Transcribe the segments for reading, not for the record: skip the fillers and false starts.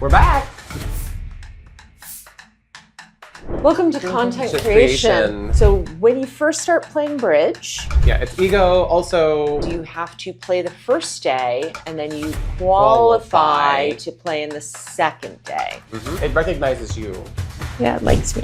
We're back. Welcome to content creation. So when you first start playing bridge, yeah, it's ego. Also, you have to play the first day and then you qualify to play in the second day. It recognizes you. Yeah, it likes me.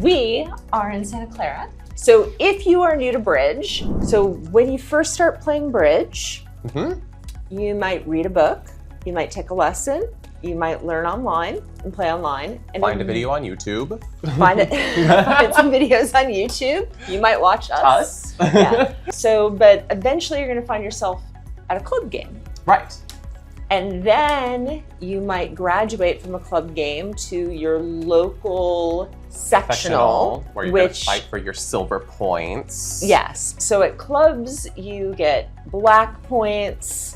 We are in Santa Clara. So if you are new to bridge, so when you first start playing bridge, you might read a book, you might take a lesson, you might learn online and play online. And find a video on YouTube. Find some videos on YouTube. You might watch us. Yeah. So, but eventually you're gonna find yourself at a club game. Right. And then you might graduate from a club game to your local sectional, where you're gonna fight for your silver points. Yes. So at clubs, you get black points.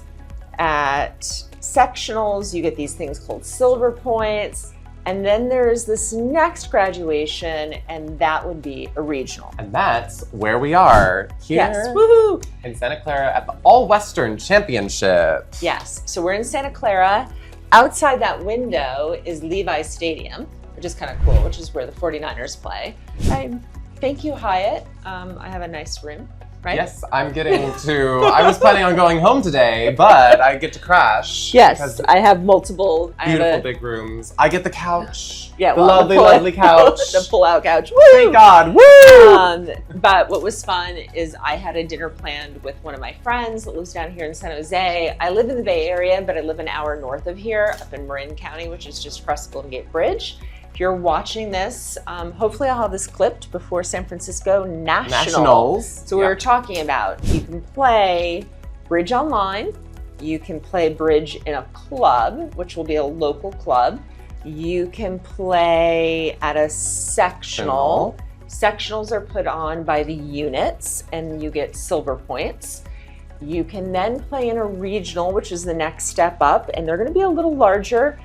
At sectionals, you get these things called silver points. And then there's this next graduation, and that would be a regional. And that's where we are here yes. Woohoo! In Santa Clara at the All-Western Championship. Yes, so we're in Santa Clara. Outside that window is Levi Stadium, which is kind of cool, which is where the 49ers play. Thank you, Hyatt. I have a nice room. Right? Yes, I'm getting to, I was planning on going home today, but I get to crash. Yes, I have multiple. Beautiful big rooms. I get the couch. Yeah, the lovely couch. The pull-out couch. Woo! Thank God, woo! But what was fun is I had a dinner planned with one of my friends that lives down here in San Jose. I live in the Bay Area, but I live an hour north of here, up in Marin County, which is just across the Golden Gate Bridge. If you're watching this, hopefully I'll have this clipped before San Francisco Nationals. So we were talking about, you can play bridge online, you can play bridge in a club, which will be a local club. You can play at a sectional. Sectionals are put on by the units and you get silver points. You can then play in a regional, which is the next step up, and they're gonna be a little larger.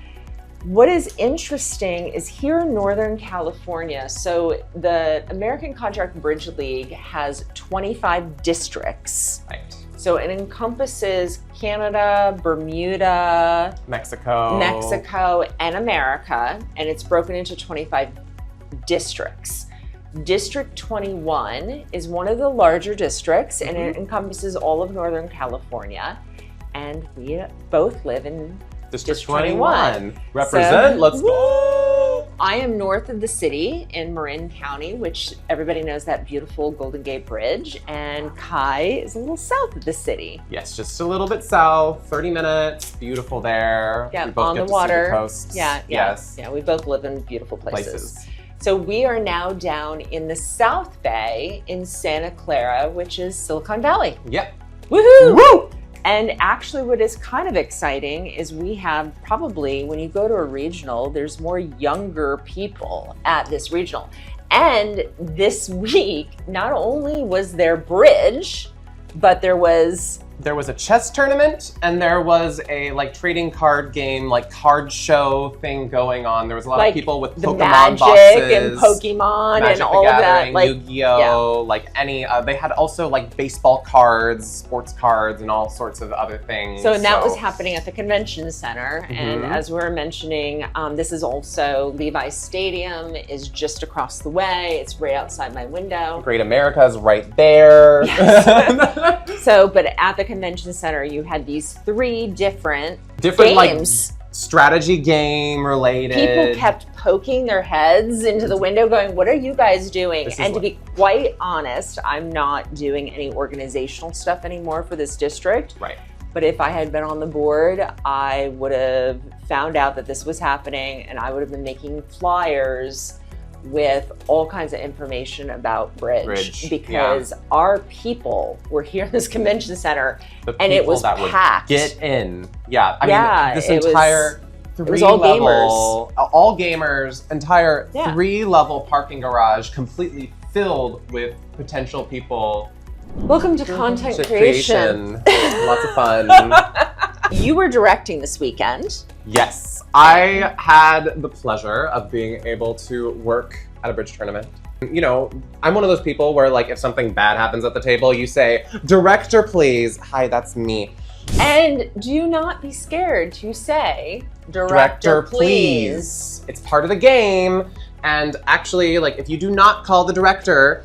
What is interesting is here in Northern California, so the American Contract Bridge League has 25 districts. Right. So it encompasses Canada, Bermuda, Mexico, and America, and it's broken into 25 districts. District 21 is one of the larger districts, and it encompasses all of Northern California, and we both live in District 21. Represent, so, let's go. I am north of the city in Marin County, which everybody knows that beautiful Golden Gate Bridge, and Kai is a little south of the city. Yes, just a little bit south, 30 minutes, beautiful there. Yeah, we both on get the to water. See the coast. Yeah, we both live in beautiful places. So we are now down in the South Bay in Santa Clara, which is Silicon Valley. Yep. Woohoo! Woo! And actually what is kind of exciting is we have probably, when you go to a regional, there's more younger people at this regional. And this week, not only was there bridge, but there was a chess tournament and there was a trading card game, card show thing going on. There was a lot of people with Pokemon Magic boxes. And Pokemon Magic and all of that. Yu-Gi-Oh! Yeah. They had also baseball cards, sports cards, and all sorts of other things. So that was happening at the convention center. And as we were mentioning, this is also Levi Stadium is just across the way. It's right outside my window. Great America's right there. Yes. But at the convention center, you had these three different games. Strategy game related. People kept poking their heads into the window going, what are you guys doing? And to be quite honest, I'm not doing any organizational stuff anymore for this district. Right. But if I had been on the board, I would have found out that this was happening and I would have been making flyers with all kinds of information about bridge because our people were here in this convention center and it was packed. Get in. Yeah. I mean, this entire it was all gamers, entire 3-level parking garage completely filled with potential people. Welcome to content creation. Lots of fun. You were directing this weekend. Yes. I had the pleasure of being able to work at a bridge tournament. You know, I'm one of those people where, like, if something bad happens at the table, you say, "Director, please." Hi, that's me. And do not be scared to say, "Director, please." It's part of the game. And actually, like, if you do not call the director,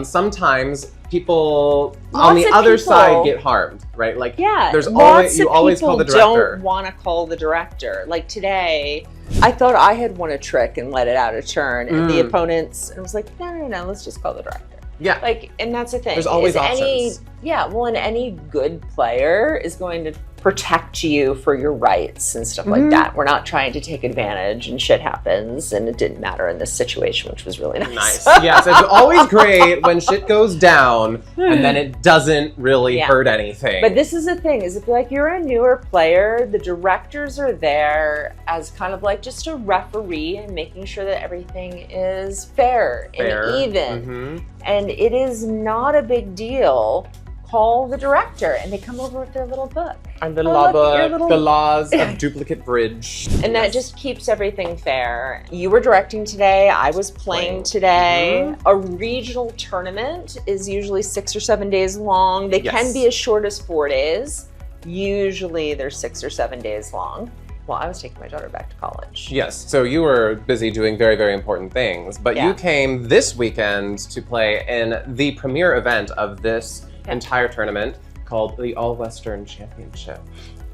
sometimes people on the other side get harmed, right? Like, there's always, you always call the director. Don't want to call the director. Like today, I thought I had won a trick and let it out of turn, and the opponents, and I was like, no, let's just call the director. Yeah. Like, and that's the thing. There's always options. And any good player is going to protect you for your rights and stuff like that. We're not trying to take advantage, and shit happens, and it didn't matter in this situation, which was really nice. Yes, it's always great when shit goes down and then it doesn't really hurt anything. But this is the thing, is if you're a newer player, the directors are there as kind of like just a referee and making sure that everything is fair. And even. And it is not a big deal. Call the director, and they come over with their little book. And the law book, the laws of duplicate bridge. And that just keeps everything fair. You were directing today, I was playing today. A regional tournament is usually 6 or 7 days long. They can be as short as 4 days. Usually they're 6 or 7 days long. Well, I was taking my daughter back to college. Yes, so you were busy doing very, very important things, but you came this weekend to play in the premier event of this entire tournament called the All-Western Championship.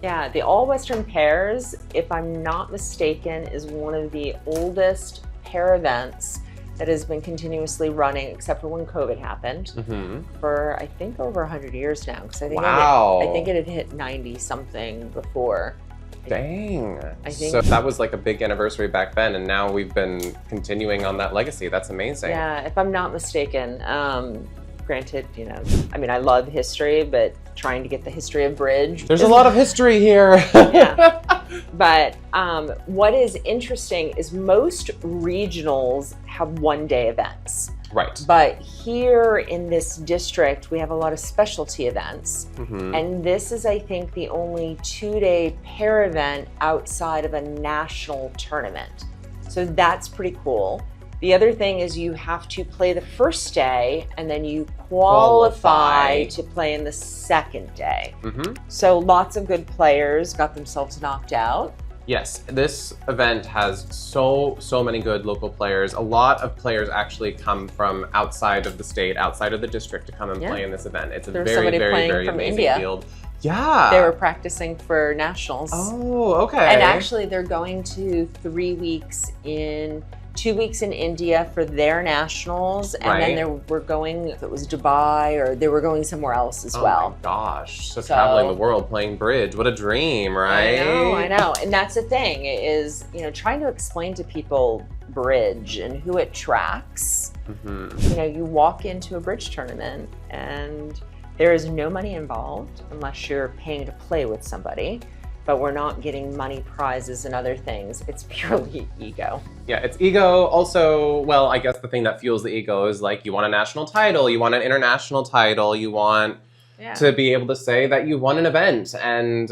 Yeah, the All-Western Pairs, if I'm not mistaken, is one of the oldest pair events that has been continuously running, except for when COVID happened, for I think over 100 years now. Because I think I think it had hit 90 something before. Dang. I think so. That was like a big anniversary back then, and now we've been continuing on that legacy. That's amazing. Yeah, if I'm not mistaken. Granted, you know, I mean, I love history, but trying to get the history of bridge. There's a lot of history here. But what is interesting is most regionals have one-day events. Right. But here in this district, we have a lot of specialty events. And this is, I think, the only 2-day pair event outside of a national tournament. So that's pretty cool. The other thing is you have to play the first day, and then you qualify to play in the second day. So lots of good players got themselves knocked out. Yes, this event has so many good local players. A lot of players actually come from outside of the state, outside of the district to come and play in this event. It's a very amazing field. Yeah. They were practicing for nationals. Oh, okay. And actually they're going to 3 weeks in 2 weeks in India for their nationals, and then they were going, if it was Dubai, or they were going somewhere else as well. Oh my gosh, so traveling the world playing bridge, what a dream, right? I know, and that's the thing, is, you know, trying to explain to people bridge and who it tracks. You know, you walk into a bridge tournament and there is no money involved unless you're paying to play with somebody. But we're not getting money prizes and other things. It's purely ego. Yeah, it's ego. Also, well, I guess the thing that fuels the ego is like, you want a national title, you want an international title, you want to be able to say that you won an event. And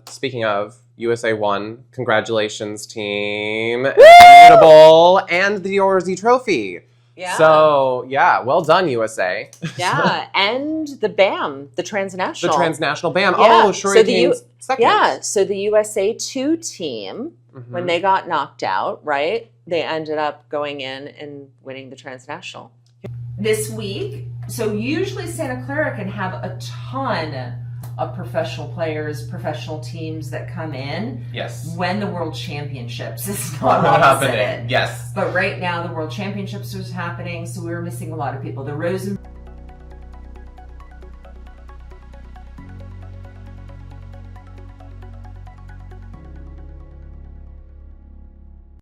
speaking of, USA won. Congratulations, team. Woo! And the Yorzy Trophy. Yeah. So, yeah, well done, USA. Yeah, and the BAM, the transnational. The transnational BAM. Yeah. Oh, Shuri came second. Yeah, so the USA 2 team, when they got knocked out, right, they ended up going in and winning the transnational. This week, so usually Santa Clara can have a ton of professional players, professional teams that come in. Yes. When the World Championships is not happening. Yes. But right now the World Championships was happening, so we were missing a lot of people. The Rosen